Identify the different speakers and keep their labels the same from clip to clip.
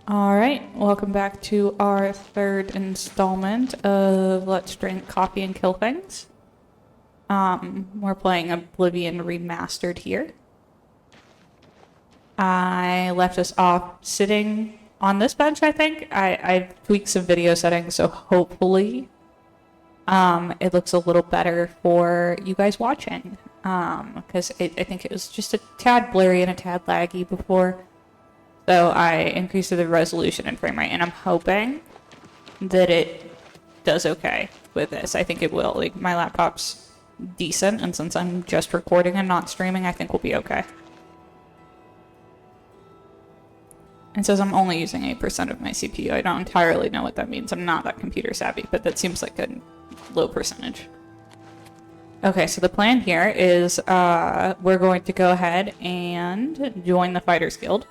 Speaker 1: All right, welcome back to our third installment of Let's Drink Coffee and Kill Things. We're playing Oblivion Remastered here. I left us off sitting on this bench, I think. I tweaked some video settings, so hopefully it looks a little better for you guys watching. Because I think it was just a tad blurry and a tad laggy before. So I increased the resolution and frame rate, and I'm hoping that it does okay with this. I think it will. Like, my laptop's decent, and since I'm just recording and not streaming, I think we'll be okay. It says I'm only using 8% of my CPU. I don't entirely know what that means. I'm not that computer savvy, but that seems like a low percentage. Okay, so the plan here is we're going to go ahead and join the Fighters Guild.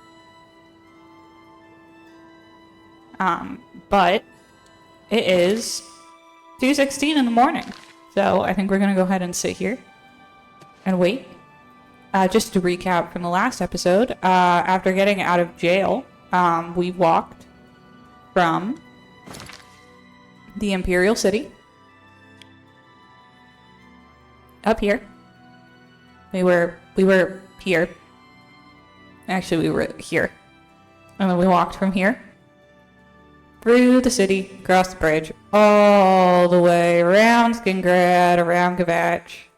Speaker 1: But it is 2:16 in the morning. So I think we're going to go ahead and sit here and wait. Just to recap from the last episode, after getting out of jail, we walked from the Imperial City up here. We were here. Actually, we were here. And then we walked from here through the city, across the bridge, all the way around Skingrad, around Gavatch,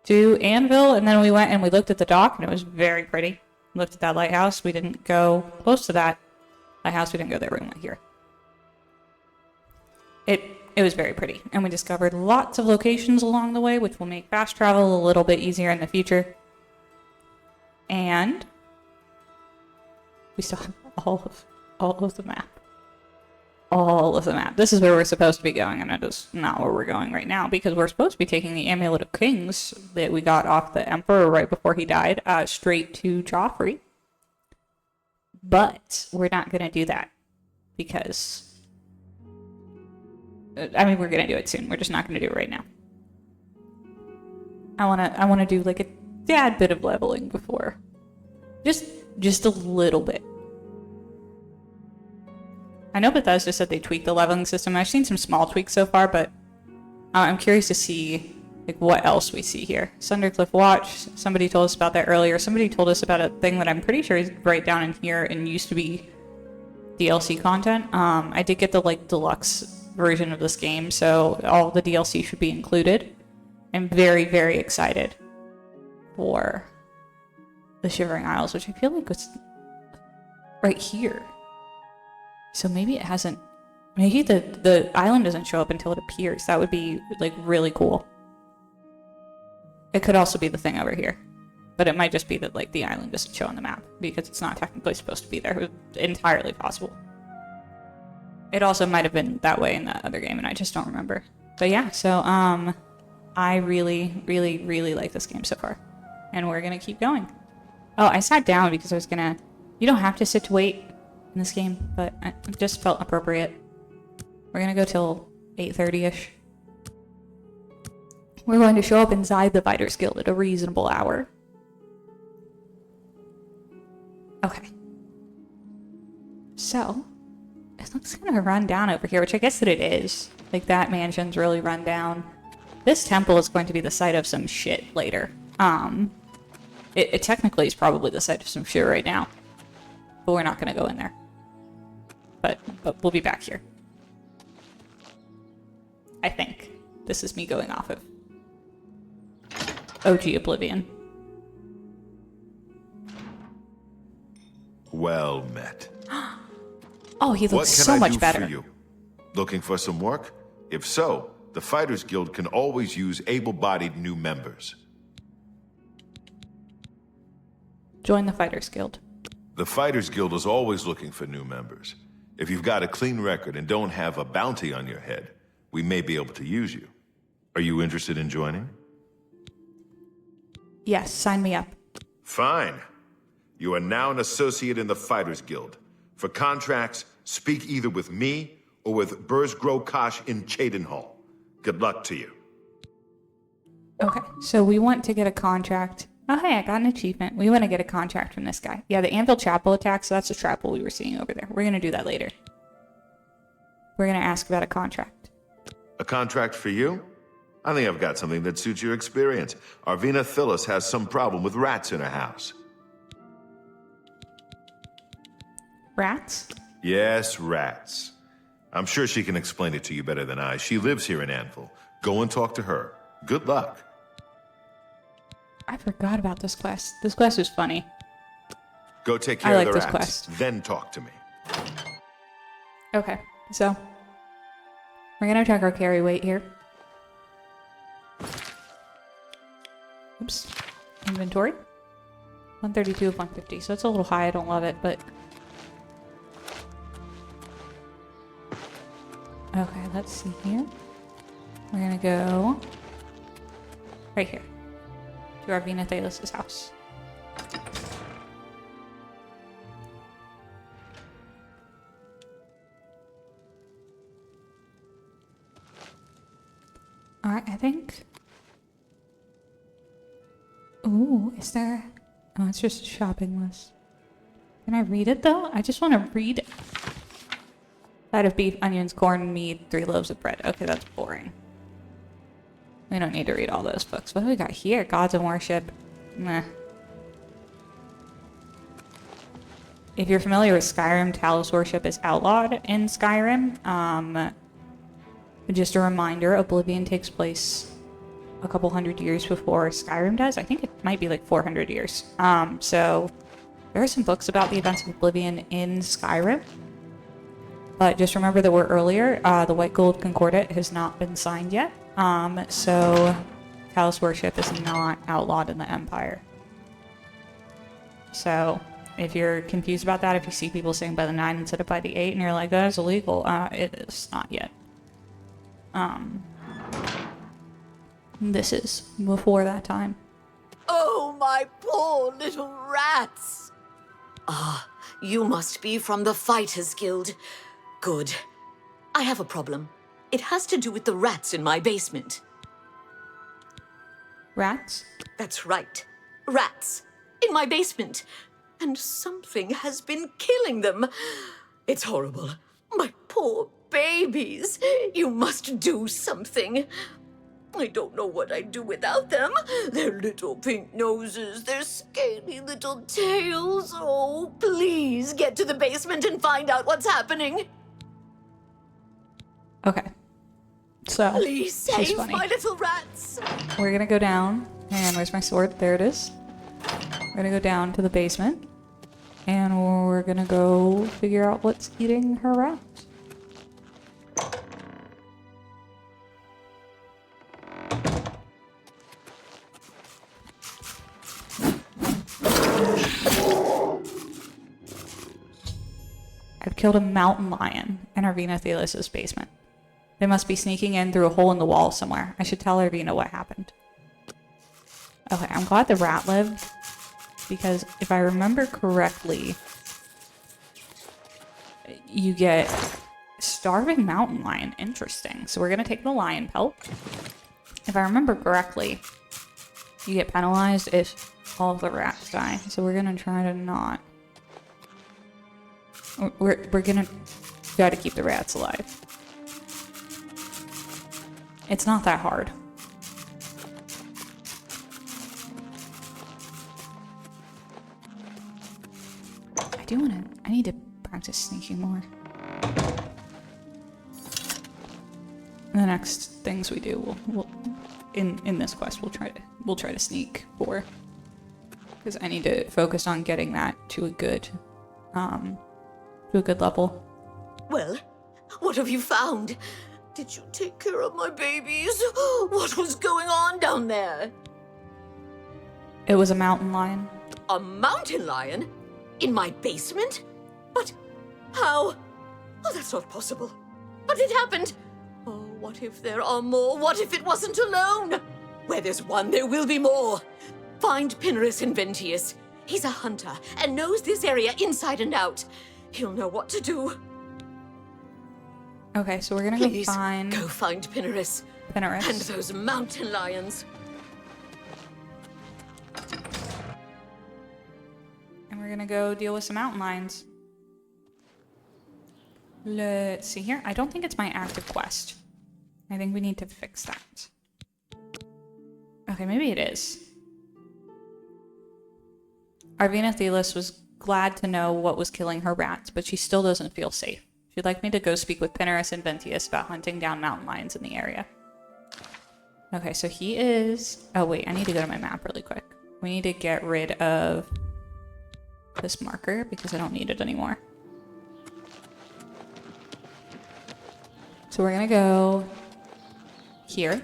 Speaker 1: to Anvil, and then we went and we looked at the dock, and it was very pretty. We looked at that lighthouse. We didn't go close to that lighthouse. We didn't go there. We went here. It was very pretty, and we discovered lots of locations along the way, which will make fast travel a little bit easier in the future. And we still have all of the map. All of the map. This is where we're supposed to be going, and it is not where we're going right now, because we're supposed to be taking the Amulet of Kings that we got off the Emperor right before he died, straight to Joffrey. But we're not going to do that, because I mean, we're going to do it soon. We're just not going to do it right now. I want to do like a tad bit of leveling before. Just a little bit. I know Bethesda said they tweaked the leveling system. I've seen some small tweaks so far, but I'm curious to see like what else we see here. Sundercliff Watch, somebody told us about that earlier. Somebody told us about a thing that I'm pretty sure is right down in here and used to be DLC content. I did get the like deluxe version of this game, so all the DLC should be included. I'm very, very excited for the Shivering Isles, which I feel like was right here. So maybe it hasn't, maybe the island doesn't show up until it appears. That would be like really cool. It could also be the thing over here, but it might just be that like the island doesn't show on the map because it's not technically supposed to be there. It's entirely possible. It also might have been that way in that other game and I just don't remember. But yeah, so I really, really, really like this game so far. And we're gonna keep going. Oh, I sat down because I was gonna, you don't have to sit to wait in this game, but it just felt appropriate. We're gonna go till 8:30ish. We're going to show up inside the Fighters Guild at a reasonable hour. Okay. So, it looks kind of run down over here, which I guess that it is. Like, that mansion's really run down. This temple is going to be the site of some shit later. It technically is probably the site of some shit right now. But we're not going to go in there. But we'll be back here. I think. This is me going off of OG Oblivion.
Speaker 2: Well met.
Speaker 1: Oh, he looks so much better.
Speaker 2: For you? Looking for some work? If so, the Fighters Guild can always use able-bodied new members.
Speaker 1: Join the Fighters Guild.
Speaker 2: The Fighters Guild is always looking for new members. If you've got a clean record and don't have a bounty on your head, we may be able to use you. Are you interested in joining?
Speaker 1: Yes, sign me up.
Speaker 2: Fine. You are now an associate in the Fighters Guild. For contracts, speak either with me or with Burzgrokash in Cheydinhall. Good luck to you.
Speaker 1: Okay, so we want to get a contract Oh, hey, I got an achievement. We want to get a contract from this guy. Yeah, the Anvil Chapel attack, so that's the chapel we were seeing over there. We're going to do that later. We're going to ask about a contract.
Speaker 2: A contract for you? I think I've got something that suits your experience. Arvina Phyllis has some problem with rats in her house.
Speaker 1: Rats?
Speaker 2: Yes, rats. I'm sure she can explain it to you better than I. She lives here in Anvil. Go and talk to her. Good luck.
Speaker 1: I forgot about this quest. This quest was funny.
Speaker 2: Go take care of the
Speaker 1: this
Speaker 2: rats,
Speaker 1: quest.
Speaker 2: then talk to me.
Speaker 1: Okay, so we're gonna check our carry weight here. Oops. Inventory. 132 of 150, so it's a little high. I don't love it, but... Okay, let's see here. We're gonna go right here to Arvina Thalos' house. Alright, I think... Ooh, is there... Oh, it's just a shopping list. Can I read it, though? I just want to read it. Side of beef, onions, corn, meat, 3 loaves of bread. Okay, that's boring. We don't need to read all those books. What do we got here? Gods and Worship. Meh. If you're familiar with Skyrim, Talos Worship is outlawed in Skyrim. Just a reminder, Oblivion takes place a couple hundred years before Skyrim does. I think it might be like 400 years. So there are some books about the events of Oblivion in Skyrim. But just remember that we're earlier. The White Gold Concordat has not been signed yet. So Talos Worship is not outlawed in the Empire. So if you're confused about that, if you see people saying by the 9 instead of by the 8 and you're like, that is illegal, it is not yet. This is before that time.
Speaker 3: Oh, my poor little rats! Ah, you must be from the Fighters Guild. Good. I have a problem. It has to do with the rats in my basement.
Speaker 1: Rats?
Speaker 3: That's right. Rats. In my basement. And something has been killing them. It's horrible. My poor babies. You must do something. I don't know what I'd do without them. Their little pink noses, their scaly little tails. Oh, please get to the basement and find out what's happening.
Speaker 1: Okay. So,
Speaker 3: Please
Speaker 1: she's
Speaker 3: save
Speaker 1: funny.
Speaker 3: my little rats.
Speaker 1: We're gonna go down, and where's my sword? There it is. We're gonna go down to the basement, and we're gonna go figure out what's eating her rats. I've killed a mountain lion in Arvina Thalos' basement. They must be sneaking in through a hole in the wall somewhere. I should tell Arvina what happened. Okay, I'm glad the rat lived, because if I remember correctly, you get starving mountain lion. Interesting. So we're going to take the lion pelt. If I remember correctly, you get penalized if all of the rats die. So we're going to try to not... We're going to try to keep the rats alive. It's not that hard. I need to practice sneaking more. The next things we do, we'll in this quest, we'll try to sneak for, because I need to focus on getting that to a good level.
Speaker 3: Well, what have you found? Did you take care of my babies? What was going on down there?
Speaker 1: It was a mountain lion.
Speaker 3: A mountain lion? In my basement? But how? Oh, that's not possible. But it happened. Oh, what if there are more? What if it wasn't alone? Where there's one, there will be more. Find Pinarus Inventius. He's a hunter and knows this area inside and out. He'll know what to do.
Speaker 1: Okay, so we're gonna
Speaker 3: Please,
Speaker 1: go find
Speaker 3: Pinarus.
Speaker 1: Pinarus.
Speaker 3: And those mountain lions.
Speaker 1: And we're gonna go deal with some mountain lions. Let's see here. I don't think it's my active quest. I think we need to fix that. Okay, maybe it is. Arvina Thelis was glad to know what was killing her rats, but she still doesn't feel safe. She'd like me to go speak with Pinnerus and Ventius about hunting down mountain lions in the area. Okay, so he is... Oh, wait, I need to go to my map really quick. We need to get rid of this marker because I don't need it anymore. So we're gonna go here.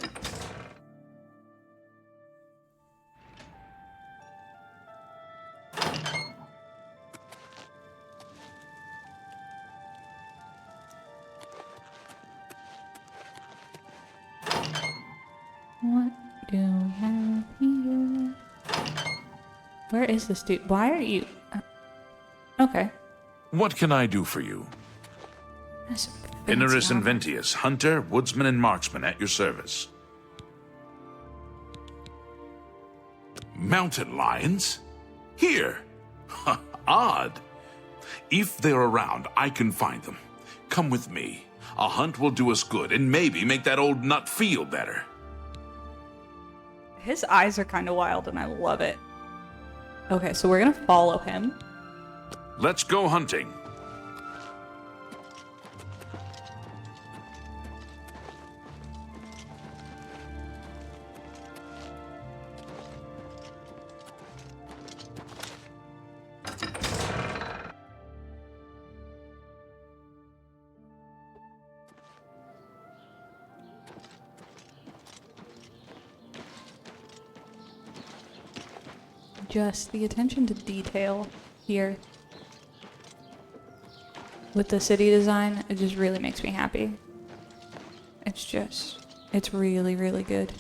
Speaker 1: What do we have here? Where is this dude? Why are you... okay.
Speaker 4: What can I do for you?
Speaker 1: That's
Speaker 4: Pinnerus and
Speaker 1: fancy
Speaker 4: Ventius, hunter, woodsman, and marksman at your service. Mountain lions? Here! Odd. If they're around, I can find them. Come with me. A hunt will do us good and maybe make that old nut feel better.
Speaker 1: His eyes are kind of wild and I love it. Okay, so we're gonna follow him.
Speaker 4: Let's go hunting.
Speaker 1: Just the attention to detail here with the city design, it just really makes me happy. It's really, really good.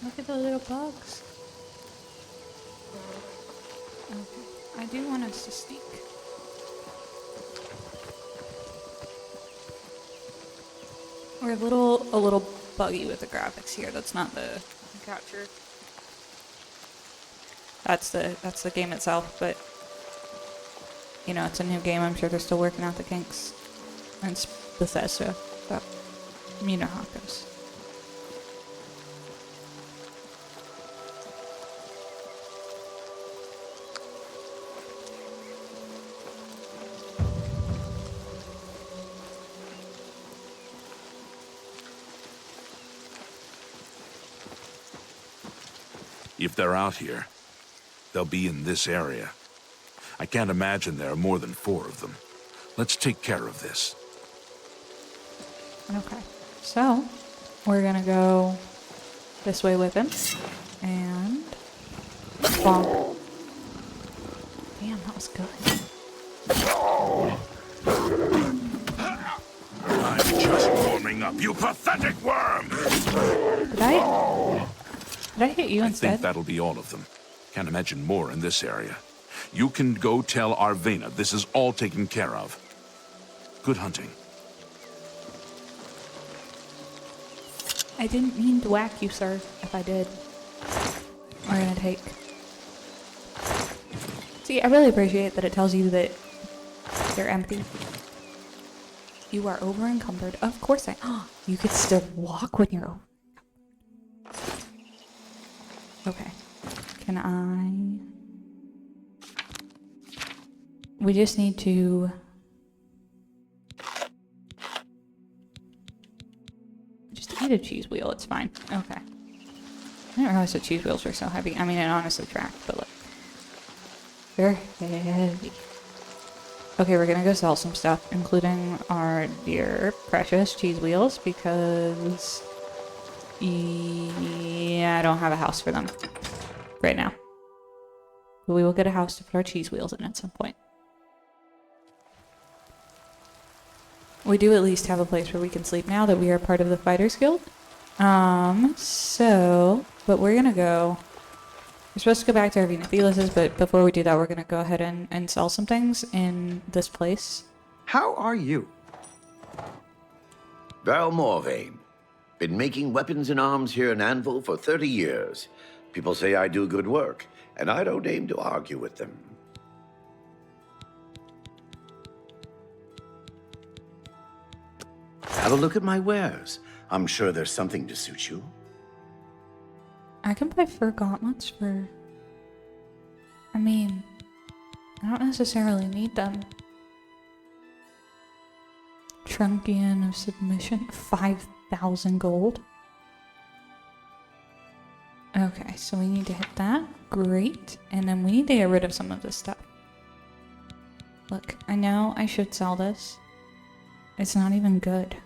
Speaker 1: Look at the little bugs. Okay. I do want us to sneak. We're a little buggy with the graphics here. That's not the capture. That's the game itself, but you know, it's a new game. I'm sure they're still working out the kinks. And it's Bethesda, but you know how it goes.
Speaker 4: If they're out here, they'll be in this area. I can't imagine there are more than 4 of them. Let's take care of this.
Speaker 1: Okay, so we're gonna go this way with him, and bonk. Damn, that was good.
Speaker 4: I'm just warming up, you pathetic worm!
Speaker 1: Did I hit you
Speaker 4: I
Speaker 1: instead?
Speaker 4: think that'll be all of them. Can't imagine more in this area. You can go tell Arvina this is all taken care of. Good hunting.
Speaker 1: I didn't mean to whack you, sir. If I did, we're gonna take. See, I really appreciate that it tells you that they're empty. You are over encumbered. Of course you could still walk when you're over. Okay. Can I... We just need to... Just eat a cheese wheel, it's fine. Okay. I didn't realize the cheese wheels were so heavy. I mean, it honestly tracked, but like, they're heavy. Okay, we're gonna go sell some stuff, including our dear precious cheese wheels, because yeah, I don't have a house for them right now. But we will get a house to put our cheese wheels in at some point. We do at least have a place where we can sleep now that we are part of the Fighters Guild. But we're gonna go... We're supposed to go back to Arvina Thelis's, but before we do that, we're gonna go ahead and sell some things in this place.
Speaker 5: How are you?
Speaker 6: Val Morvain. Been making weapons and arms here in Anvil for 30 years. People say I do good work, and I don't aim to argue with them. Have a look at my wares. I'm sure there's something to suit you.
Speaker 1: I can buy fur gauntlets for... I mean, I don't necessarily need them. Trunkian of Submission, 5,000 gold. Okay, so we need to hit that. Great. And then we need to get rid of some of this stuff. Look, I know I should sell this. It's not even good.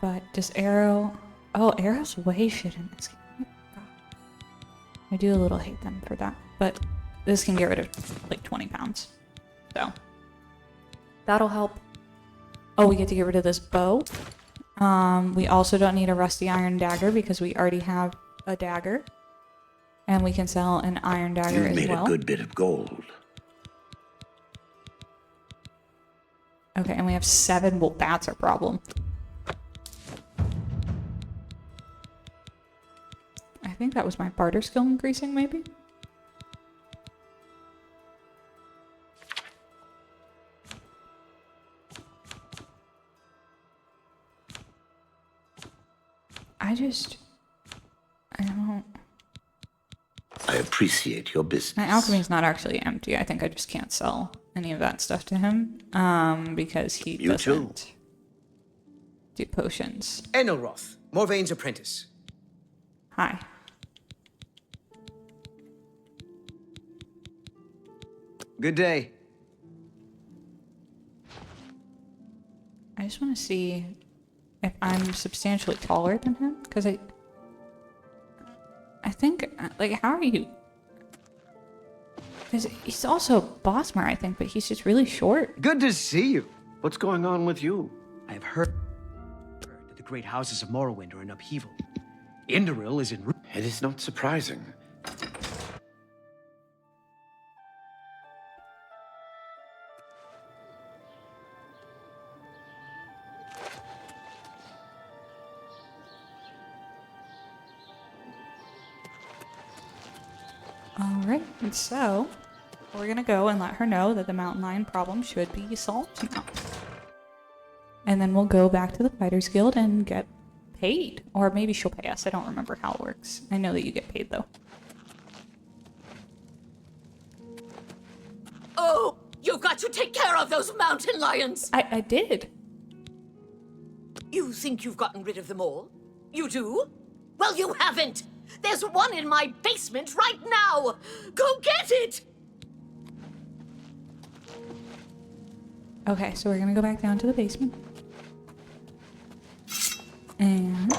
Speaker 1: But does arrow... Oh, arrow's way shit in this game. I do a little hate them for that. But this can get rid of like 20 pounds. So that'll help. Oh, we get to get rid of this bow. We also don't need a rusty iron dagger because we already have a dagger. And we can sell an iron dagger as well.
Speaker 6: You made a good bit of gold.
Speaker 1: Okay, and we have 7. Well, that's our problem. I think that was my barter skill increasing, maybe? I don't...
Speaker 6: I appreciate your business.
Speaker 1: My alchemy's not actually empty. I think I just can't sell any of that stuff to him. Because he doesn't do potions.
Speaker 5: Enelroth, Morvain's apprentice.
Speaker 1: Hi.
Speaker 5: Good day.
Speaker 1: I just want to see if I'm substantially taller than him, because I think, like, how are you? Because he's also Bossmar, I think, but he's just really short.
Speaker 5: Good to see you.
Speaker 6: What's going on with you?
Speaker 5: I have heard that the great houses of Morrowind are in upheaval. Indoril is in...
Speaker 6: It is not surprising.
Speaker 1: Alright, and so we're gonna go and let her know that the mountain lion problem should be solved now. And then we'll go back to the Fighters Guild and get paid. Or maybe she'll pay us. I don't remember how it works. I know that you get paid, though.
Speaker 3: Oh, you've got to take care of those mountain lions!
Speaker 1: I did.
Speaker 3: You think you've gotten rid of them all? You do? Well, you haven't! There's one in my basement right now! Go get it!
Speaker 1: Okay, so we're gonna go back down to the basement. And...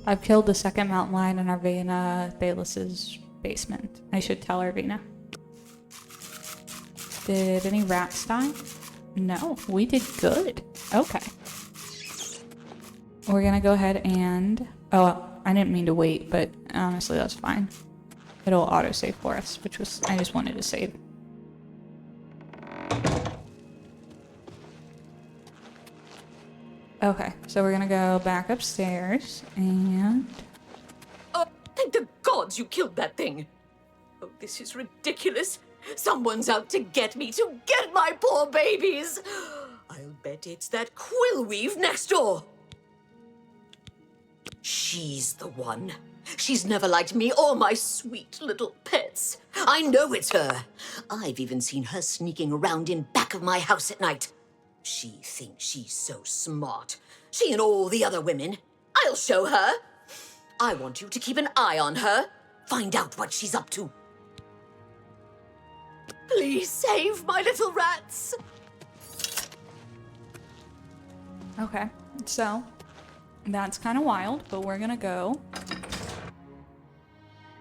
Speaker 1: I've killed the second mountain lion in Arvina Thelis's basement. I should tell Arvina. Did any rats die? No, we did good. Okay. We're gonna go ahead and... Oh, I didn't mean to wait, but honestly, that's fine. It'll autosave for us, which was... I just wanted to save. Okay, so we're gonna go back upstairs, and...
Speaker 3: Oh, thank the gods you killed that thing! Oh, this is ridiculous. Someone's out to get me, to get my poor babies! I'll bet it's that Quill-Weave next door! She's the one. She's never liked me or my sweet little pets. I know it's her. I've even seen her sneaking around in back of my house at night. She thinks she's so smart. She and all the other women. I'll show her. I want you to keep an eye on her. Find out what she's up to. Please save my little rats.
Speaker 1: Okay, so that's kind of wild, but we're gonna go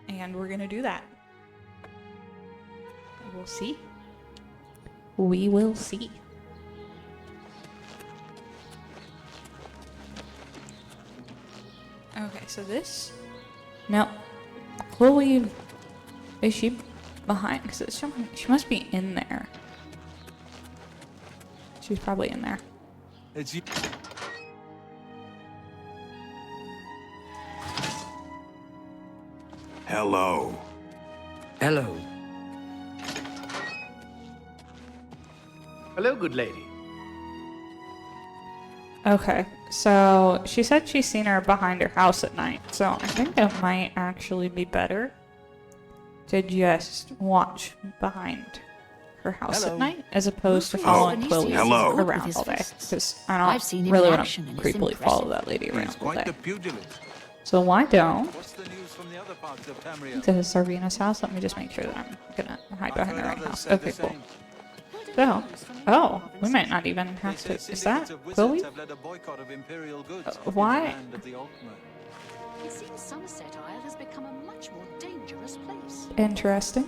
Speaker 1: and we're gonna do that. We'll see. We will see. Okay, so this. No. Quill-Weave. Is she behind? Because she must be in there. She's probably in there.
Speaker 4: Hello.
Speaker 5: Hello.
Speaker 7: Hello, good lady.
Speaker 1: Okay, so she said she's seen her behind her house at night, so I think it might actually be better to just watch behind her house at night as opposed to following Quill-Weave
Speaker 4: Hello.
Speaker 1: around all day. Because I
Speaker 8: I've seen
Speaker 1: don't
Speaker 8: him
Speaker 1: really
Speaker 8: in
Speaker 1: want
Speaker 8: action
Speaker 1: to
Speaker 8: and it's
Speaker 1: creepily
Speaker 8: impressive.
Speaker 1: follow that lady around all day.
Speaker 7: pugilist.
Speaker 1: So why don't
Speaker 7: What's the news from the other parts of Tamriel?
Speaker 1: to Sarvina's house? Let me just make sure that I'm gonna hide behind the right house. Okay, cool. So, oh, we might not even have to. Is that Quill-Weave? Why?
Speaker 8: It seems Somerset Isle has become a much more dangerous place.
Speaker 1: Interesting.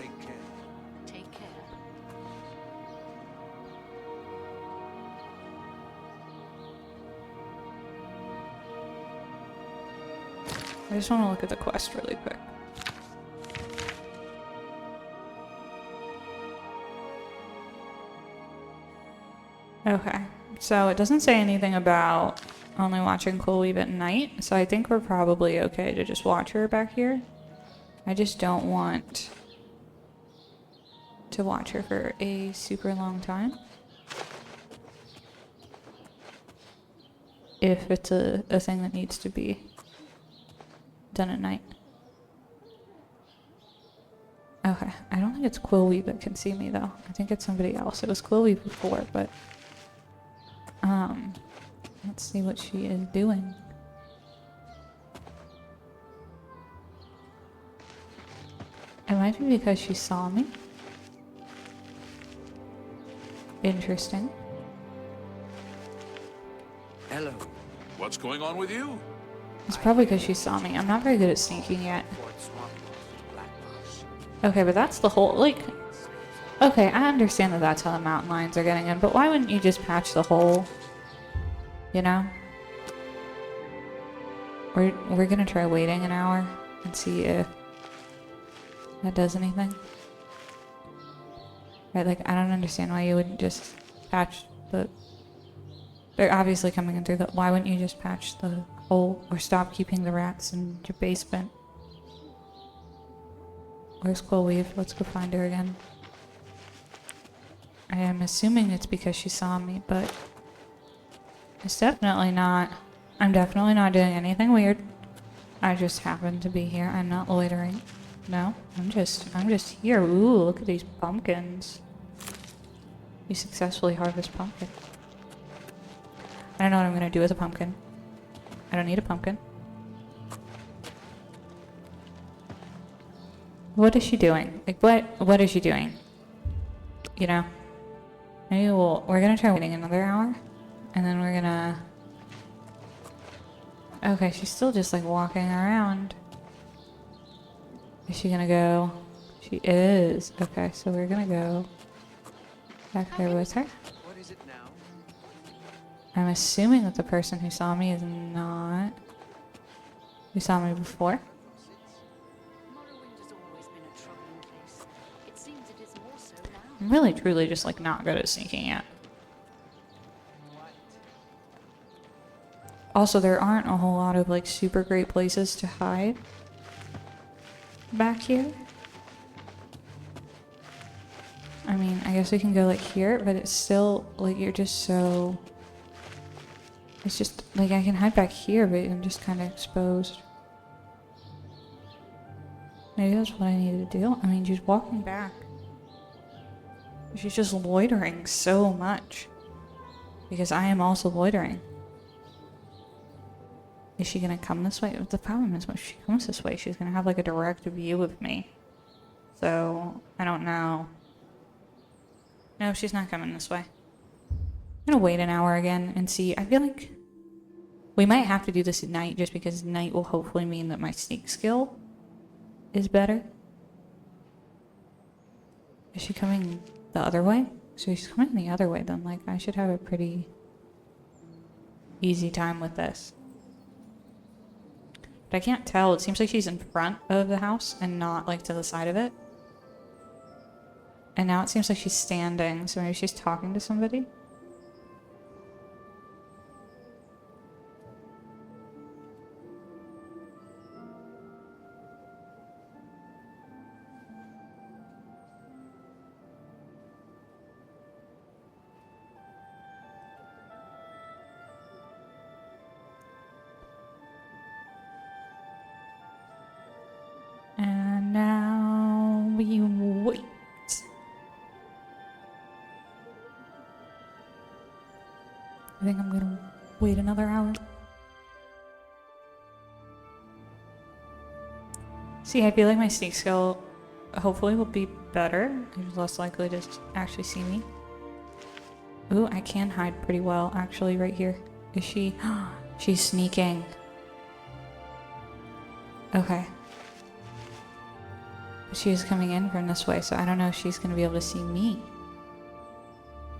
Speaker 8: Take care.
Speaker 1: I just want to look at the quest really quick. Okay, so it doesn't say anything about only watching Quill-Weave at night, so I think we're probably okay to just watch her back here. I just don't want to watch her for a super long time. If it's a thing that needs to be done at night. Okay, I don't think it's Quill-Weave that can see me though. I think it's somebody else. It was Quill-Weave before, but let's see what she is doing. It might be because she saw me. Interesting.
Speaker 5: Hello.
Speaker 4: What's going on with you?
Speaker 1: It's probably because she saw me. I'm not very good at sneaking yet. Okay, but that's the whole, like... Okay, I understand that that's how the mountain lions are getting in, but why wouldn't you just patch the hole? You know? We're gonna try waiting an hour and see if that does anything. Right, like, I don't understand why you wouldn't just patch the... They're obviously coming in through the... Why wouldn't you just patch the hole or stop keeping the rats in your basement? Where's Quill-Weave? Let's go find her again. I am assuming it's because she saw me, but it's definitely not. I'm definitely not doing anything weird. I just happen to be here. I'm not loitering. No, I'm just here. Ooh, look at these pumpkins. You successfully harvest pumpkin. I don't know what I'm gonna do with a pumpkin. I don't need a pumpkin. What is she doing? Like, what is she doing? You know? Maybe we're gonna try waiting another hour. And then we're gonna... Okay, she's still just like walking around. Is she gonna go? She is. Okay, so we're gonna go back there with her.
Speaker 5: What is it now?
Speaker 1: I'm assuming that the person who saw me is not... Who saw me before.
Speaker 8: Morrowind has always been a troubling place. It seems it is more so now.
Speaker 1: I'm really, truly just like not good at sneaking yet. Also, there aren't a whole lot of like super great places to hide back here. I mean, I guess we can go like here, but it's still like you're just so... It's just like I can hide back here, but I'm just kind of exposed. Maybe that's what I need to do. I mean, she's walking back. She's just loitering so much. Because I am also loitering. Is she gonna come this way? The problem is when she comes this way, she's gonna have like a direct view of me. So, I don't know. No, she's not coming this way. I'm gonna wait an hour again and see. I feel like we might have to do this at night just because night will hopefully mean that my sneak skill is better. Is she coming the other way? So she's coming the other way, then like I should have a pretty easy time with this. But I can't tell. It seems like she's in front of the house and not like to the side of it. And now it seems like she's standing, so maybe she's talking to somebody. And now we wait. I think I'm gonna wait another hour. See, I feel like my sneak skill hopefully will be better. She's less likely to actually see me. Ooh, I can hide pretty well actually right here. Is she? She's sneaking. Okay. She's coming in from this way, so I don't know if she's gonna be able to see me.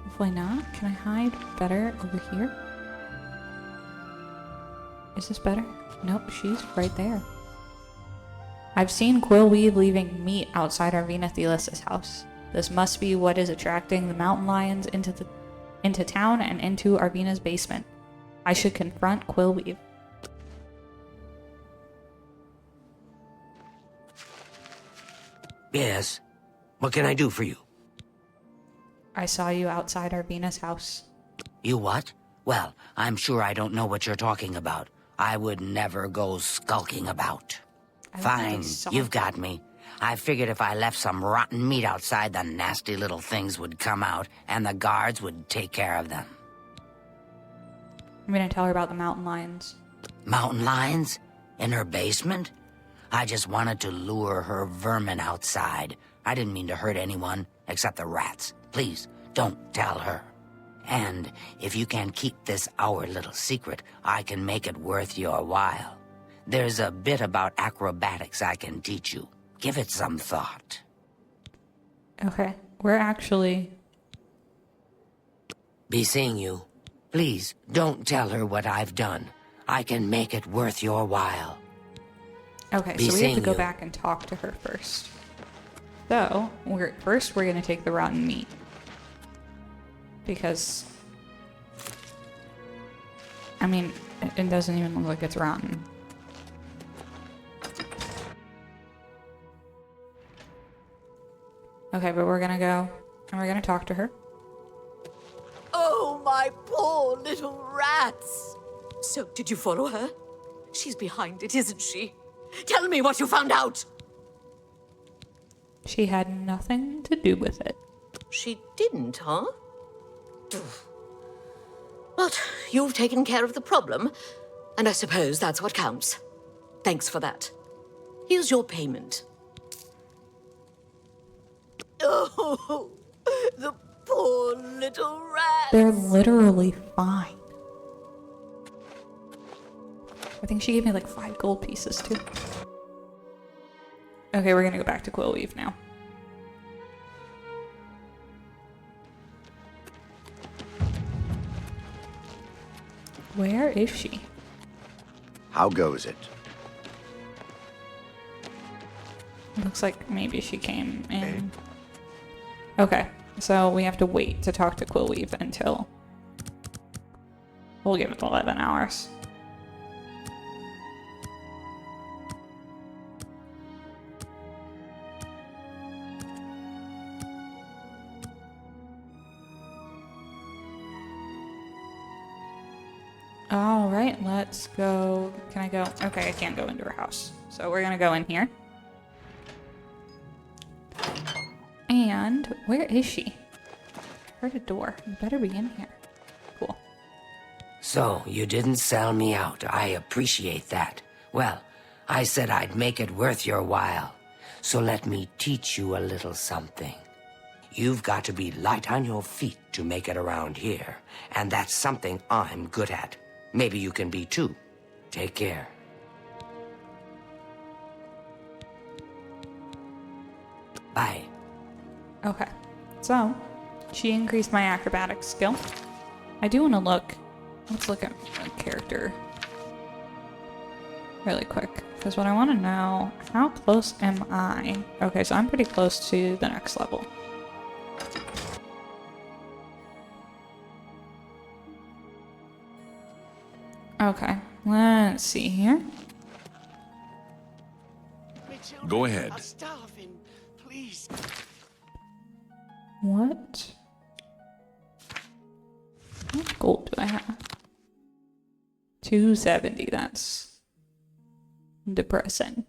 Speaker 1: Hopefully not. Can I hide better over here? Is this better? Nope, she's right there. I've seen Quill-Weave leaving meat outside Arvina Thelis' house. This must be what is attracting the mountain lions into town and into Arvina's basement. I should confront Quill-Weave.
Speaker 9: Yes. What can I do for you?
Speaker 1: I saw you outside Arvina's house.
Speaker 9: You what? Well, I'm sure I don't know what you're talking about. I would never go skulking about. Fine, you've got me. I figured if I left some rotten meat outside, the nasty little things would come out, and the guards would take care of them.
Speaker 1: I'm gonna tell her about the mountain lions.
Speaker 9: Mountain lions? In her basement? I just wanted to lure her vermin outside. I didn't mean to hurt anyone, except the rats. Please, don't tell her. And if you can keep this our little secret, I can make it worth your while. There's a bit about acrobatics I can teach you. Give it some thought.
Speaker 1: Okay, we're actually...
Speaker 9: Be seeing you. Please, don't tell her what I've done. I can make it worth your while.
Speaker 1: Okay, so we have to go back and talk to her first. So, we're gonna take the rotten meat. Because... I mean, it doesn't even look like it's rotten. Okay, but we're gonna go, and we're gonna talk to her.
Speaker 3: Oh, my poor little rats! So, did you follow her? She's behind it, isn't she? Tell me what you found out!
Speaker 1: She had nothing to do with it.
Speaker 3: She didn't, huh? But you've taken care of the problem, and I suppose that's what counts. Thanks for that. Here's your payment. Oh, the poor little rats!
Speaker 1: They're literally fine. I think she gave me like 5 gold pieces too. Okay, we're gonna go back to Quill-Weave now. Where is she?
Speaker 6: How goes it?
Speaker 1: Looks like maybe she came in. Okay, so we have to wait to talk to Quill-Weave until... We'll give it 11 hours. All right, let's go. Can I go? Okay, I can't go into her house. So we're gonna go in here. And where is she? Heard a door. You better be in here. Cool.
Speaker 9: So, you didn't sell me out. I appreciate that. Well, I said I'd make it worth your while. So let me teach you a little something. You've got to be light on your feet to make it around here, and that's something I'm good at. Maybe you can be too. Take care. Bye.
Speaker 1: Okay. So, she increased my acrobatics skill. I do want to look. Let's look at my character really quick. Because what I want to know, how close am I? Okay, so I'm pretty close to the next level. Okay, let's see here.
Speaker 4: Go ahead.
Speaker 1: What gold do I have? 270, that's depressing.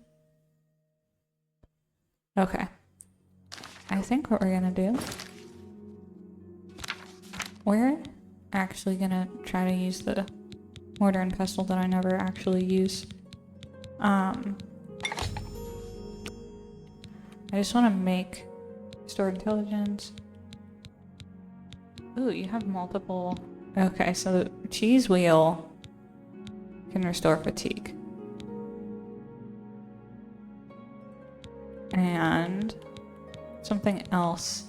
Speaker 1: Okay. I think what we're gonna do, we're actually gonna try to use the mortar and pestle that I never actually use. I just want to make store intelligence. Ooh, you have multiple. Okay, so the cheese wheel can restore fatigue. And something else.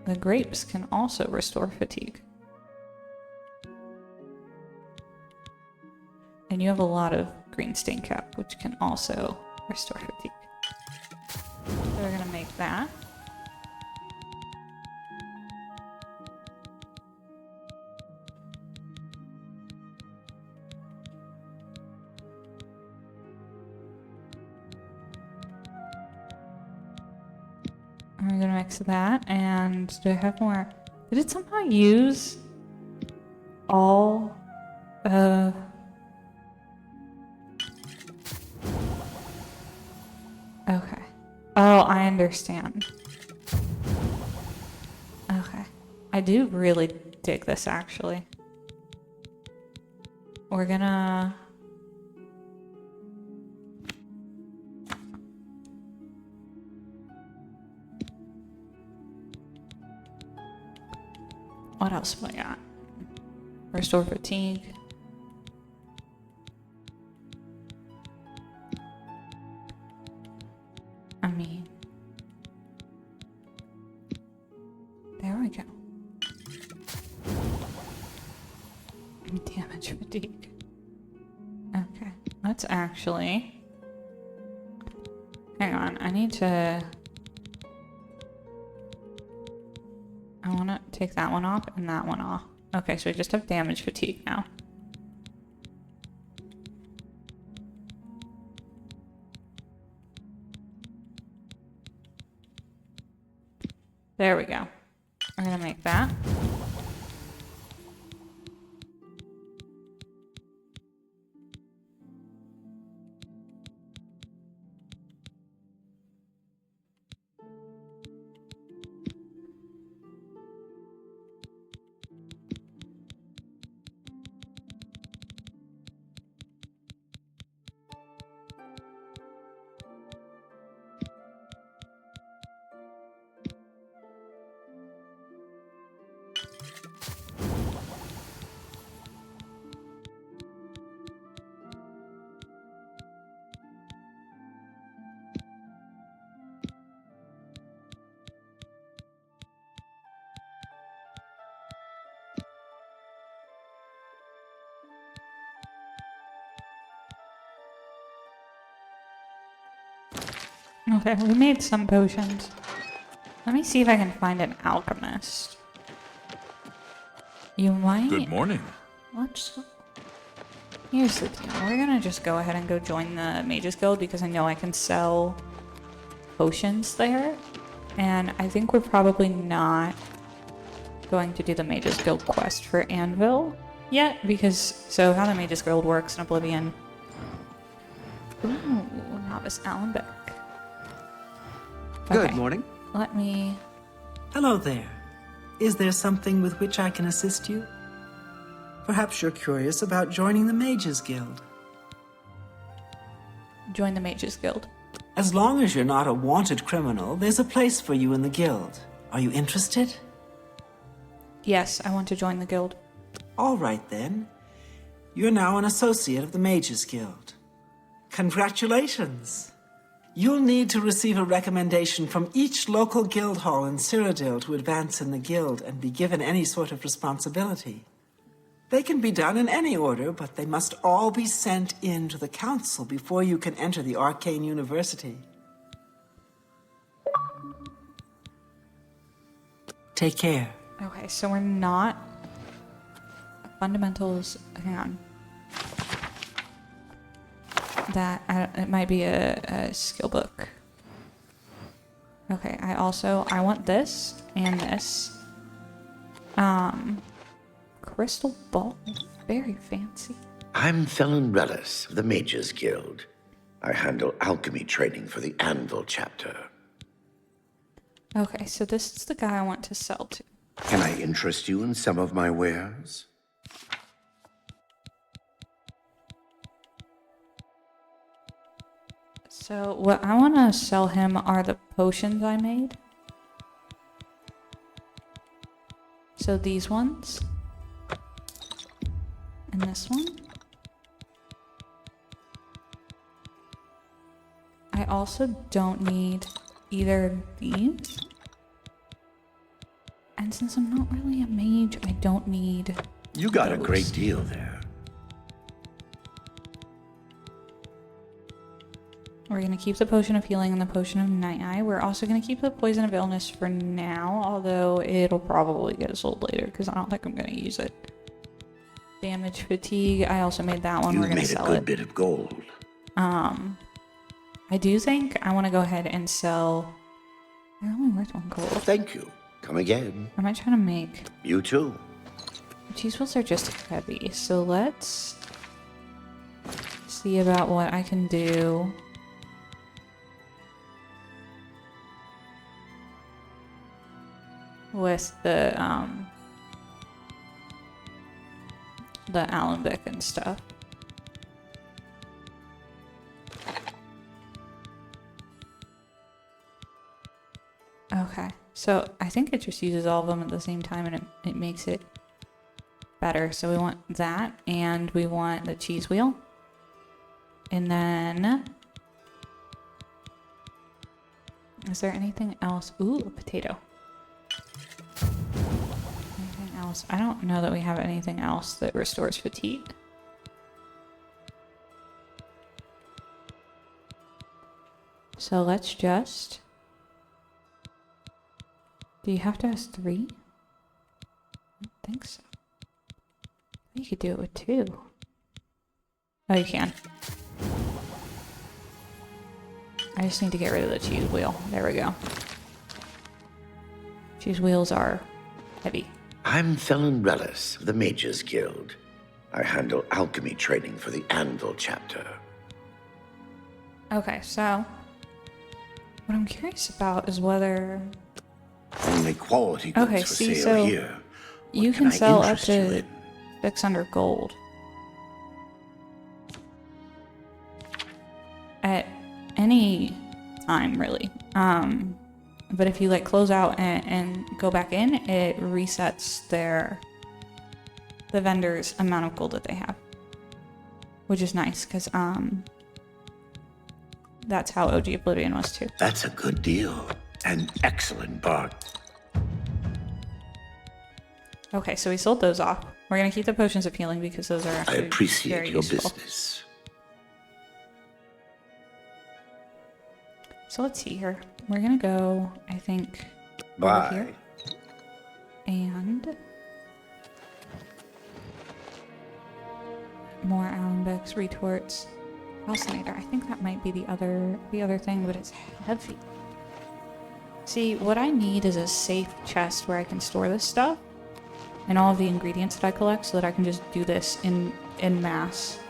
Speaker 1: The grapes can also restore fatigue. And you have a lot of green stain cap, which can also restore fatigue. So we're gonna make that. And we're gonna mix that, and do I have more? Did it somehow use all okay. Oh, I understand. Okay. I do really dig this, actually. We're gonna... What else have I got? Restore fatigue. I mean, there we go. Damage fatigue. Okay, let's actually... Hang on, I need to... I want to take that one off and that one off. Okay, so we just have damage fatigue now. There we go. We're gonna make that. Okay, we made some potions. Let me see if I can find an alchemist. You might...
Speaker 4: Good morning.
Speaker 1: Let's... Here's the deal. We're gonna just go ahead and go join the Mage's Guild because I know I can sell potions there. And I think we're probably not going to do the Mage's Guild quest for Anvil yet because... So how the Mage's Guild works in Oblivion... Ooh, Novice Allenbeck.
Speaker 5: Good
Speaker 1: Okay.
Speaker 5: morning.
Speaker 1: Let me...
Speaker 10: Hello there. Is there something with which I can assist you? Perhaps you're curious about joining the Mages Guild.
Speaker 1: join the Mages Guild.
Speaker 10: As long as you're not a wanted criminal, there's a place for you in the guild. Are you interested?
Speaker 1: Yes, I want to join the guild.
Speaker 10: All right then. You're now an associate of the Mages Guild. Congratulations! You'll need to receive a recommendation from each local guild hall in Cyrodiil to advance in the guild and be given any sort of responsibility. They can be done in any order, but they must all be sent in to the council before you can enter the Arcane University. Take care.
Speaker 1: Okay, so we're not... Fundamentals... Hang on. It might be a skill book. Okay, I want this and this. Crystal ball. Very fancy.
Speaker 6: I'm Felon Relis of the Mages Guild. I handle alchemy training for the Anvil chapter.
Speaker 1: Okay, so this is the guy I want to sell to.
Speaker 6: Can I interest you in some of my wares?
Speaker 1: So what I want to sell him are the potions I made. So these ones. And this one. I also don't need either of these. And since I'm not really a mage, I don't need
Speaker 6: You got a
Speaker 1: those.
Speaker 6: great deal there.
Speaker 1: We're going to keep the potion of healing and the potion of night eye. We're also going to keep the poison of illness for now, although it'll probably get sold later because I don't think I'm going to use it. Damage fatigue. I also made that one. We're
Speaker 6: You've
Speaker 1: going to
Speaker 6: made a
Speaker 1: sell
Speaker 6: good
Speaker 1: it.
Speaker 6: bit of gold.
Speaker 1: I do think I want to go ahead and sell. They're only worth 1 gold.
Speaker 6: Thank you. Come again.
Speaker 1: I might try to make.
Speaker 6: You too.
Speaker 1: Cheese wheels are just heavy, so let's see about what I can do. With the alembic and stuff. Okay, so I think it just uses all of them at the same time and it makes it better. So we want that and we want the cheese wheel. And then... Is there anything else? Ooh, a potato. Anything else? I don't know that we have anything else that restores fatigue. So let's just... Do you have to have 3? I don't think so. You could do it with 2. Oh, you can. I just need to get rid of the cheese wheel. There we go. Cheese wheels are heavy.
Speaker 6: I'm Felon Relis of the Mages Guild. I handle alchemy training for the Anvil chapter.
Speaker 1: Okay, so what I'm curious about is whether
Speaker 6: Only quality goods
Speaker 1: Okay,
Speaker 6: for
Speaker 1: see,
Speaker 6: sale
Speaker 1: so
Speaker 6: here. What
Speaker 1: you can
Speaker 6: I
Speaker 1: sell up
Speaker 6: interest you
Speaker 1: to
Speaker 6: in?
Speaker 1: 600 gold at any time, really. But if you like close out and go back in, it resets the vendor's amount of gold that they have, which is nice because that's how OG Oblivion was too.
Speaker 6: That's a good deal. An excellent bargain.
Speaker 1: Okay, so we sold those off. We're gonna keep the potions of healing because those are
Speaker 6: I
Speaker 1: actually
Speaker 6: appreciate
Speaker 1: very
Speaker 6: your
Speaker 1: useful.
Speaker 6: business.
Speaker 1: So let's see here. We're gonna go, I think, over
Speaker 6: Bye.
Speaker 1: here. And more alembics, retorts, calcinator. I think that might be the other thing, but it's heavy. See, what I need is a safe chest where I can store this stuff and all of the ingredients that I collect so that I can just do this in mass.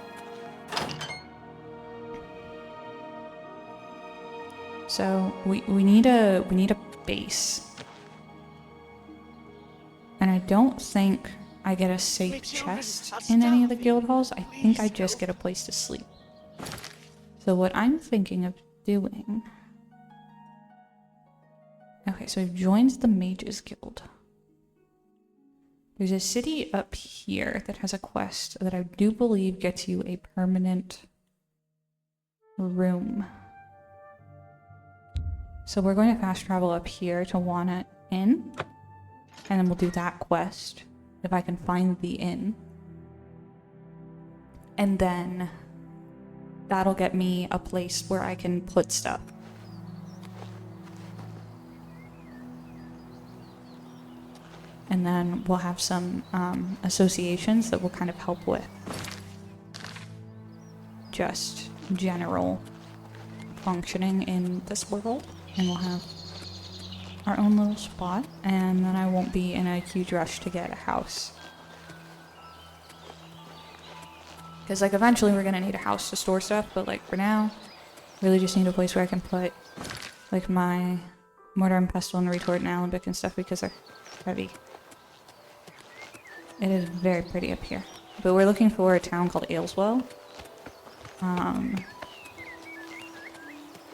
Speaker 1: So we need a base. And I don't think I get a safe chest in any of the guild halls. I think I just get a place to sleep. So what I'm thinking of doing... Okay, so I've joined the Mages Guild. There's a city up here that has a quest that I do believe gets you a permanent room. So we're going to fast travel up here to Walnut Inn, and then we'll do that quest if I can find the inn. And then that'll get me a place where I can put stuff. And then we'll have some associations that will kind of help with just general functioning in this world. And we'll have our own little spot, and then I won't be in a huge rush to get a house. Because, like, eventually we're gonna need a house to store stuff, but, like, for now, really just need a place where I can put, like, my mortar and pestle and retort and alembic and stuff because they're heavy. It is very pretty up here. But we're looking for a town called Aleswell.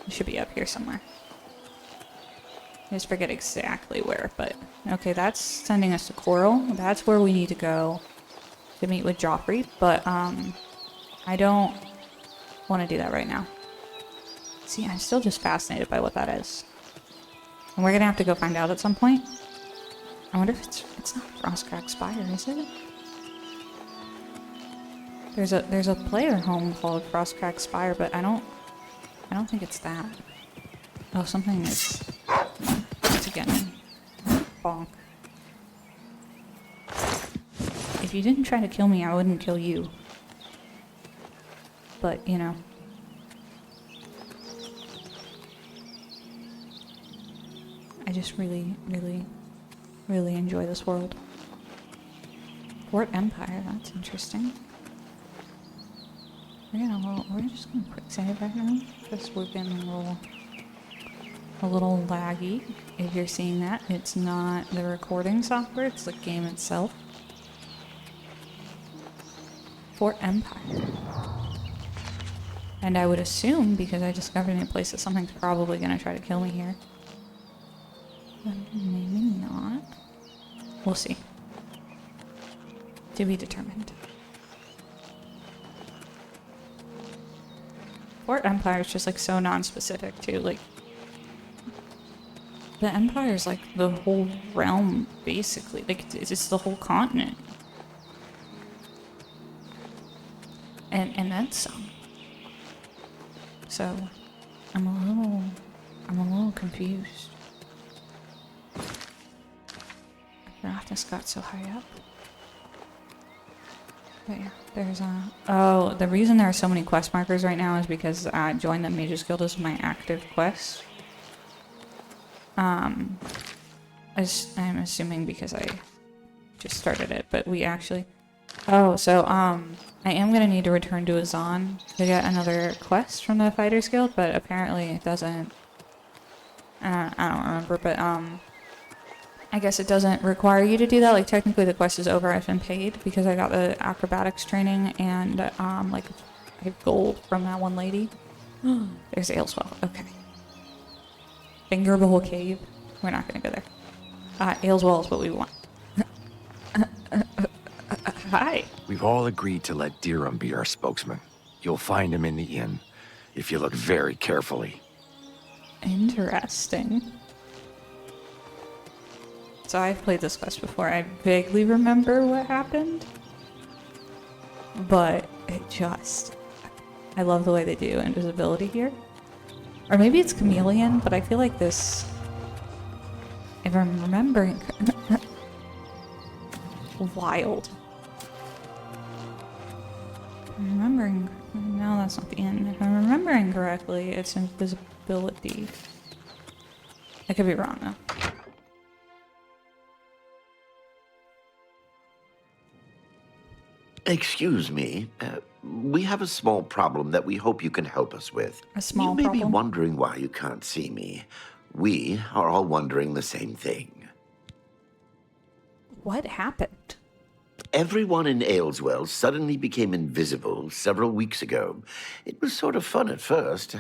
Speaker 1: It should be up here somewhere. I just forget exactly where, but... Okay, that's sending us to Coral. That's where we need to go to meet with Joffrey, but, I don't want to do that right now. See, I'm still just fascinated by what that is. And we're gonna have to go find out at some point. I wonder if it's not Frostcrack Spire, is it? There's a player home called Frostcrack Spire, but I don't think it's that. Oh, something is... It's again. Bonk. If you didn't try to kill me, I wouldn't kill you. But, you know. I just really, really, really enjoy this world. Fort Empire, that's interesting. We're just gonna quick save right now. Just we're getting a little laggy. If you're seeing that, it's not the recording software, it's the game itself. Fort Empire. And I would assume, because I discovered a new place, that something's probably gonna try to kill me here. But maybe not. We'll see. To be determined. Fort Empire is just like so non-specific too. Like, the Empire is like the whole realm, basically. Like, it's just the whole continent. And then some. So, I'm a little confused. I forgot this got so high up. But yeah, there's oh, the reason there are so many quest markers right now is because Join the Mages Guild is my active quest. I'm assuming because I just started it, but we actually... Oh, so, I am gonna need to return to Azan to get another quest from the Fighters Guild, but apparently it doesn't... I don't remember, but, I guess it doesn't require you to do that. Like, technically the quest is over. I've been paid because I got the acrobatics training and, like, I have gold from that one lady. There's Aleswell. Okay. Fingerbowl Cave. We're not gonna go there. Aleswell is what we want. Hi.
Speaker 11: We've all agreed to let Dirham be our spokesman. You'll find him in the inn, if you look very carefully.
Speaker 1: Interesting. So I've played this quest before. I vaguely remember what happened. But it just... I love the way they do invisibility here. Or maybe it's chameleon, but I feel like this... If I'm remembering... Wild. I'm remembering... No, that's not the end. If I'm remembering correctly, it's invisibility. I could be wrong, though.
Speaker 6: Excuse me. We have a small problem that we hope you can help us with.
Speaker 1: A small
Speaker 6: You may be
Speaker 1: problem?
Speaker 6: wondering why you can't see me. We are all wondering the same thing.
Speaker 1: What happened?
Speaker 6: Everyone in Aleswell suddenly became invisible several weeks ago. It was sort of fun at first,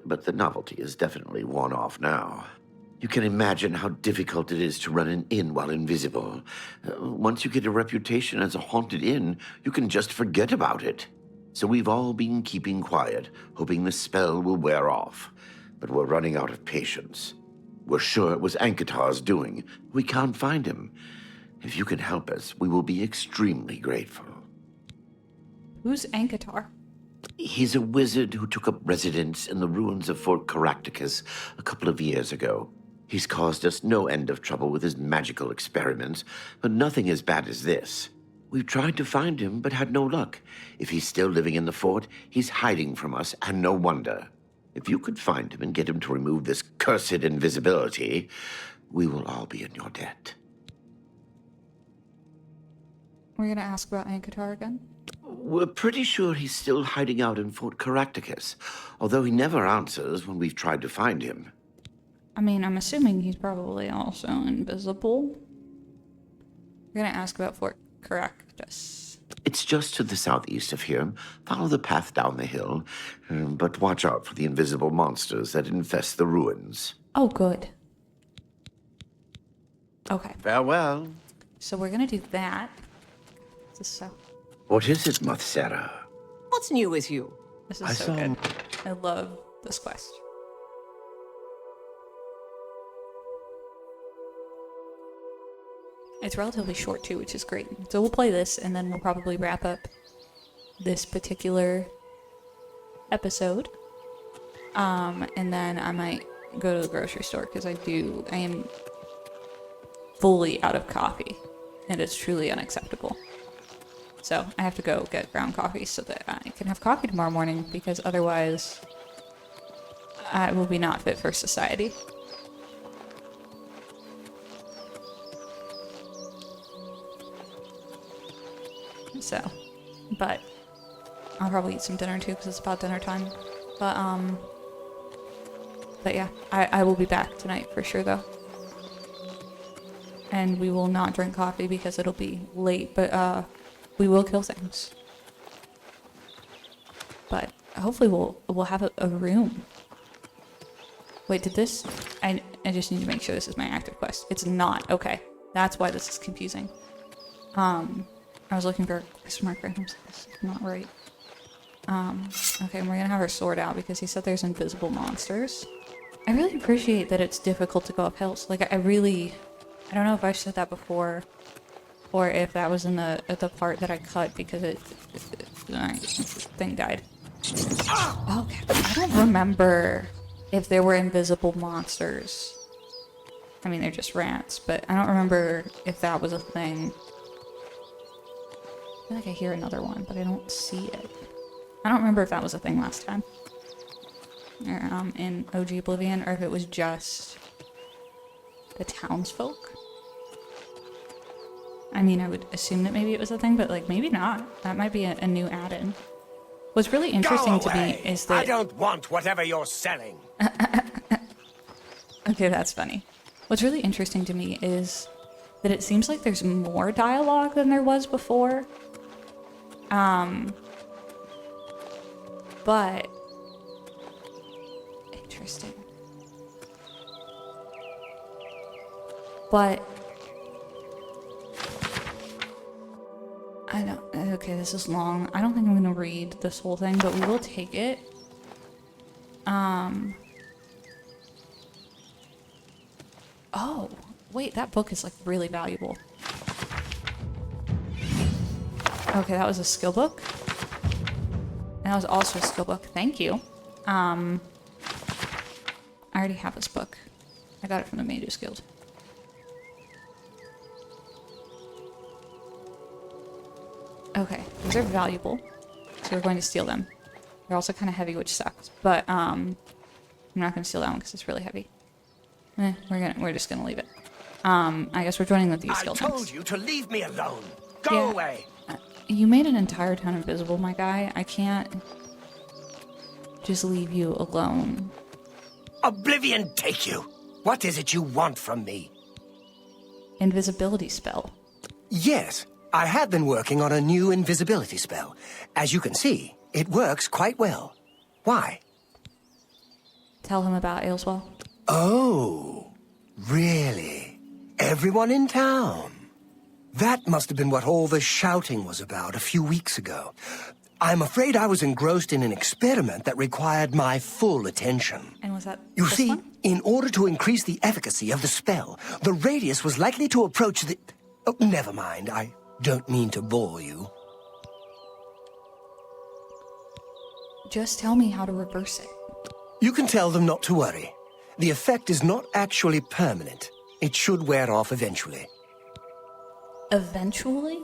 Speaker 6: but the novelty is definitely worn off now. You can imagine how difficult it is to run an inn while invisible. Once you get a reputation as a haunted inn, you can just forget about it. So we've all been keeping quiet, hoping the spell will wear off. But we're running out of patience. We're sure it was Ankatar's doing. We can't find him. If you can help us, we will be extremely grateful.
Speaker 1: Who's Ankatar?
Speaker 6: He's a wizard who took up residence in the ruins of Fort Caractacus a couple of years ago. He's caused us no end of trouble with his magical experiments, but nothing as bad as this. We've tried to find him, but had no luck. If he's still living in the fort, he's hiding from us, and no wonder. If you could find him and get him to remove this cursed invisibility, we will all be in your debt.
Speaker 1: We're gonna ask about Ankatar again?
Speaker 6: We're pretty sure he's still hiding out in Fort Caractacus, although he never answers when we've tried to find him.
Speaker 1: I mean, I'm assuming he's probably also invisible. We're gonna ask about Fort Caractacus.
Speaker 6: It's just to the southeast of here. Follow the path down the hill, but watch out for the invisible monsters that infest the ruins.
Speaker 1: Oh, good. Okay,
Speaker 6: Farewell.
Speaker 1: so we're gonna do that. So,
Speaker 6: What is it, Mathsera?
Speaker 3: What's new with you?
Speaker 1: this is
Speaker 6: I
Speaker 1: so
Speaker 6: saw-
Speaker 1: good. I love this quest. It's relatively short too, which is great. So we'll play this, and then we'll probably wrap up this particular episode. And then I might go to the grocery store because I am fully out of coffee, and it's truly unacceptable. So I have to go get ground coffee so that I can have coffee tomorrow morning, because otherwise I will be not fit for society. So, but I'll probably eat some dinner too because it's about dinner time. But yeah, I will be back tonight for sure though. And we will not drink coffee because it'll be late, but we will kill things. But hopefully we'll have a room. Wait, did this? I just need to make sure this is my active quest. It's not. Okay, that's why this is confusing. I was looking for question mark items. This is not right. Okay, and we're gonna have our sword out because he said there's invisible monsters. I really appreciate that it's difficult to go up hills. Like, I don't know if I said that before, or if that was in the part that I cut because the thing died. Okay, I don't remember if there were invisible monsters. I mean, they're just rats, but I don't remember if that was a thing. I feel like I hear another one, but I don't see it. I don't remember if that was a thing last time. Or, in OG Oblivion, or if it was just the townsfolk. I mean, I would assume that maybe it was a thing, but like maybe not. That might be a new add-in. What's really interesting to me is that...
Speaker 12: I don't want whatever you're selling.
Speaker 1: Okay, that's funny. What's really interesting to me is that it seems like there's more dialogue than there was before. But interesting. But I don't. Okay, this is long. I don't think I'm gonna read this whole thing, but we will take it. Oh, wait, that book is like really valuable. Okay, that was a skill book. And that was also a skill book. Thank you. I already have this book. I got it from the Mage's Guild. Okay, these are valuable, so we're going to steal them. They're also kind of heavy, which sucks, but I'm not going to steal that one because it's really heavy. We're just gonna leave it. I guess we're joining the Thieves Guild next.
Speaker 12: I told you to leave me alone. Go away.
Speaker 1: You made an entire town invisible, my guy. I can't just leave you alone.
Speaker 12: Oblivion take you! What is it you want from me?
Speaker 1: Invisibility spell.
Speaker 12: Yes, I have been working on a new invisibility spell. As you can see, it works quite well. Why?
Speaker 1: Tell him about Aleswell.
Speaker 12: Oh, really? Everyone in town? That must have been what all the shouting was about a few weeks ago. I'm afraid I was engrossed in an experiment that required my full attention.
Speaker 1: And was that
Speaker 12: You
Speaker 1: this
Speaker 12: see,
Speaker 1: one?
Speaker 12: in order to increase the efficacy of the spell, the radius was likely to approach the... Oh, never mind, I don't mean to bore you.
Speaker 1: Just tell me how to reverse it.
Speaker 12: You can tell them not to worry. The effect is not actually permanent. It should wear off eventually.
Speaker 1: Eventually?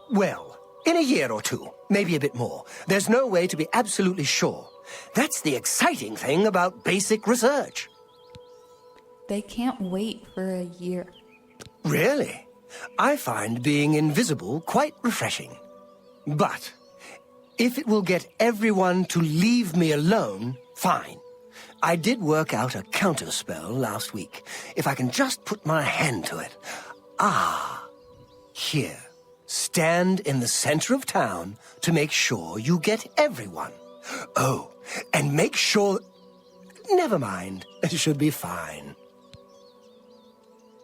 Speaker 12: Well, in a year or two, maybe a bit more. There's no way to be absolutely sure. That's the exciting thing about basic research.
Speaker 1: They can't wait for a year.
Speaker 12: Really? I find being invisible quite refreshing. But if it will get everyone to leave me alone, fine. I did work out a counterspell last week. If I can just put my hand to it. Here. Stand in the center of town to make sure you get everyone. Oh, and make sure... Never mind. It should be fine.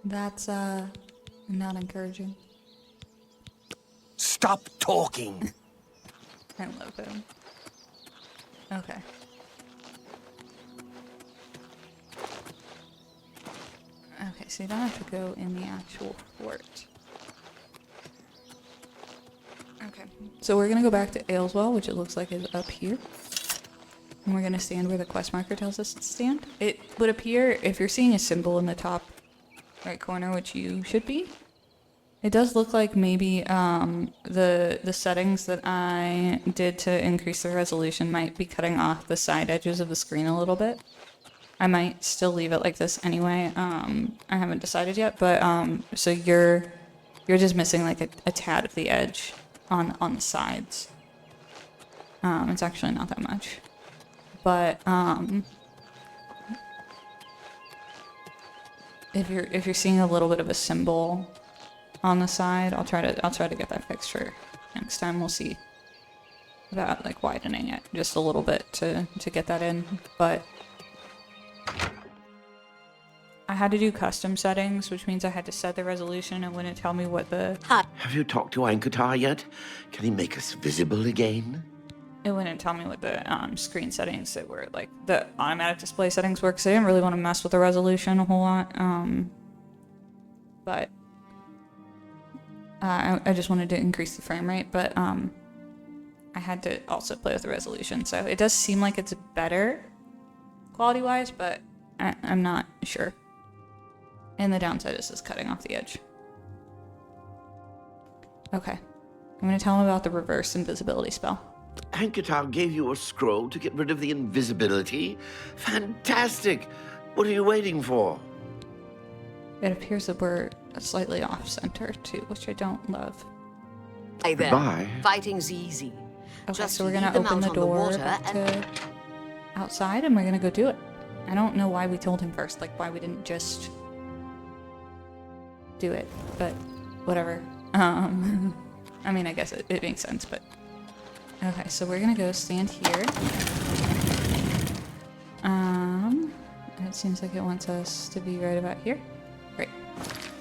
Speaker 1: That's, not encouraging.
Speaker 12: Stop talking.
Speaker 1: I love him. Okay. Okay, so you don't have to go in the actual fort. Okay, so we're gonna go back to Aleswell, which it looks like is up here. And we're gonna stand where the quest marker tells us to stand. It would appear, if you're seeing a symbol in the top right corner, which you should be, it does look like maybe the settings that I did to increase the resolution might be cutting off the side edges of the screen a little bit. I might still leave it like this anyway. I haven't decided yet, but so you're just missing like a tad of the edge on the sides. It's actually not that much, but if you're seeing a little bit of a symbol on the side, I'll try to get that fixed for next time. We'll see about like widening it just a little bit to get that in, but I had to do custom settings, which means I had to set the resolution and wouldn't tell me what the...
Speaker 6: Have you talked to Ankatar yet? Can he make us visible again?
Speaker 1: It wouldn't tell me what the screen settings that were, like, the automatic display settings were, because I didn't really want to mess with the resolution a whole lot. But I just wanted to increase the frame rate, but I had to also play with the resolution. So it does seem like it's better quality-wise, but I'm not sure. And the downside is just cutting off the edge. Okay. I'm going to tell him about the reverse invisibility spell.
Speaker 6: Ankatar gave you a scroll to get rid of the invisibility? Fantastic! What are you waiting for?
Speaker 1: It appears that we're slightly off-center, too, which I don't love.
Speaker 3: Hey there.
Speaker 6: Goodbye.
Speaker 3: Fighting's easy.
Speaker 1: Okay,
Speaker 3: Just
Speaker 1: so we're going
Speaker 3: leave
Speaker 1: to
Speaker 3: them
Speaker 1: open
Speaker 3: out
Speaker 1: the
Speaker 3: on
Speaker 1: door
Speaker 3: water
Speaker 1: to outside, and we're going to go do it. I don't know why we told him first, like, why we didn't just do it, but whatever. I mean, I guess it makes sense, but... Okay, so we're gonna go stand here. It seems like it wants us to be right about here. Great.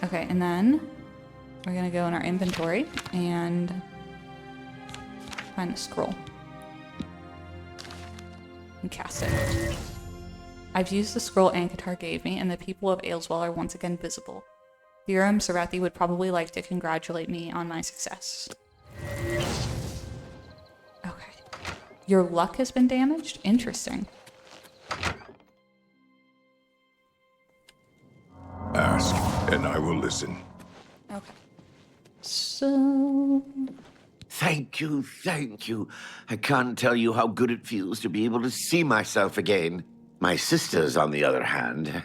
Speaker 1: Okay, and then we're gonna go in our inventory and find the scroll. And cast it. I've used the scroll Ankatar gave me, and the people of Aleswell are once again visible. Viram Sarathi would probably like to congratulate me on my success. Okay. Your luck has been damaged? Interesting.
Speaker 11: Ask, and I will listen.
Speaker 1: Okay. So...
Speaker 6: Thank you, thank you. I can't tell you how good it feels to be able to see myself again. My sisters, on the other hand,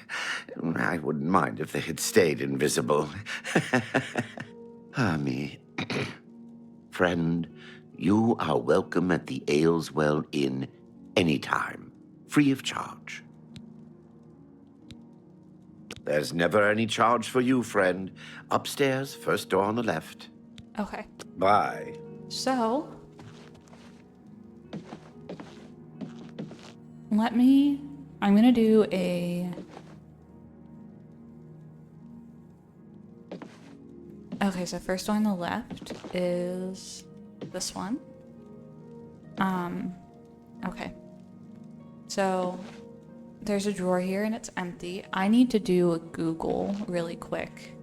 Speaker 6: I wouldn't mind if they had stayed invisible. Me. Friend, you are welcome at the Aleswell Inn anytime, free of charge. There's never any charge for you, friend. Upstairs, first door on the left.
Speaker 1: Okay.
Speaker 6: Bye.
Speaker 1: So, I'm gonna do a... Okay, so first on the left is this one. Okay. So, there's a drawer here and it's empty. I need to do a Google really quick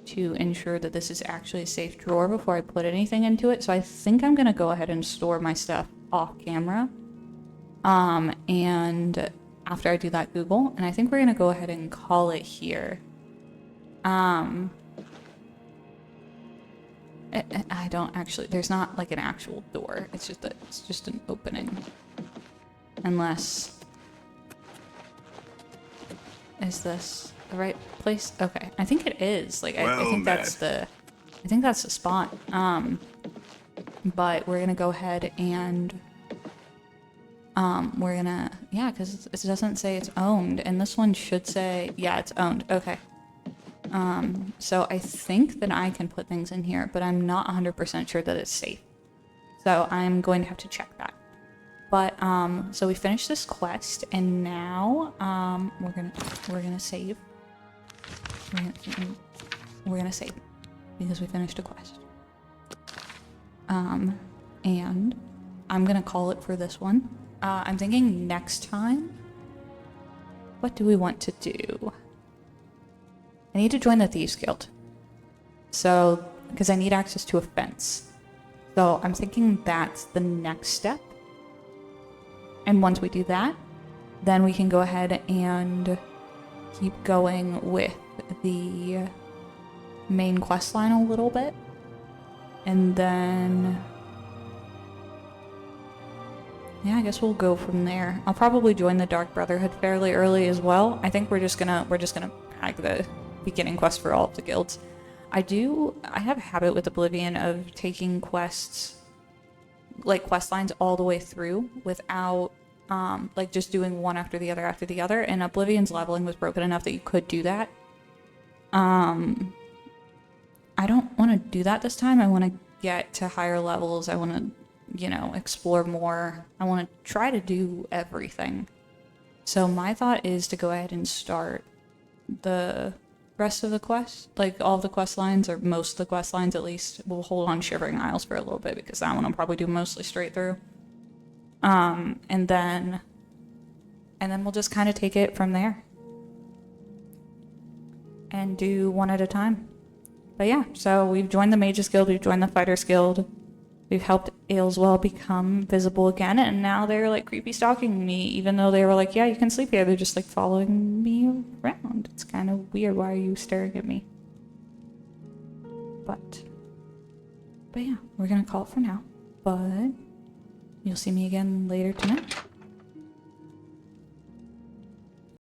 Speaker 1: to ensure that this is actually a safe drawer before I put anything into it. So I think I'm gonna go ahead and store my stuff off camera. And after I do that Google, and I think we're gonna go ahead and call it here. I don't actually, there's not like an actual door. It's just an opening. Unless, is this the right place? Okay, I think it is. Like, I think that's the spot. But we're gonna go ahead and, we're gonna, yeah, because it doesn't say it's owned, and this one should say, yeah, it's owned. Okay. So I think that I can put things in here, but I'm not 100% sure that it's safe. So I'm going to have to check that. But, so we finished this quest, and now, we're gonna save. We're gonna save, because we finished a quest. And I'm gonna call it for this one. I'm thinking next time, what do we want to do? I need to join the Thieves Guild. So, because I need access to a fence. So I'm thinking that's the next step. And once we do that, then we can go ahead and keep going with the main quest line a little bit. And then, yeah, I guess we'll go from there. I'll probably join the Dark Brotherhood fairly early as well. I think we're just gonna hack the beginning quest for all of the guilds. I have a habit with Oblivion of taking quests, like quest lines all the way through without like just doing one after the other, and Oblivion's leveling was broken enough that you could do that. I don't want to do that this time. I want to get to higher levels. I want to, explore more. I want to try to do everything. So my thought is to go ahead and start the rest of the quest, like all of the quest lines, or most of the quest lines at least. We'll hold on Shivering Isles for a little bit, because that one I'll probably do mostly straight through. And then we'll just kind of take it from there and do one at a time. But yeah, so we've joined the Mages Guild, we've joined the Fighters Guild, we've helped Aleswell become visible again, and now they're like creepy stalking me, even though they were like, yeah, you can sleep here. They're just like following me around. It's kind of weird. Why are you staring at me? But yeah, we're gonna call it for now. But you'll see me again later tonight.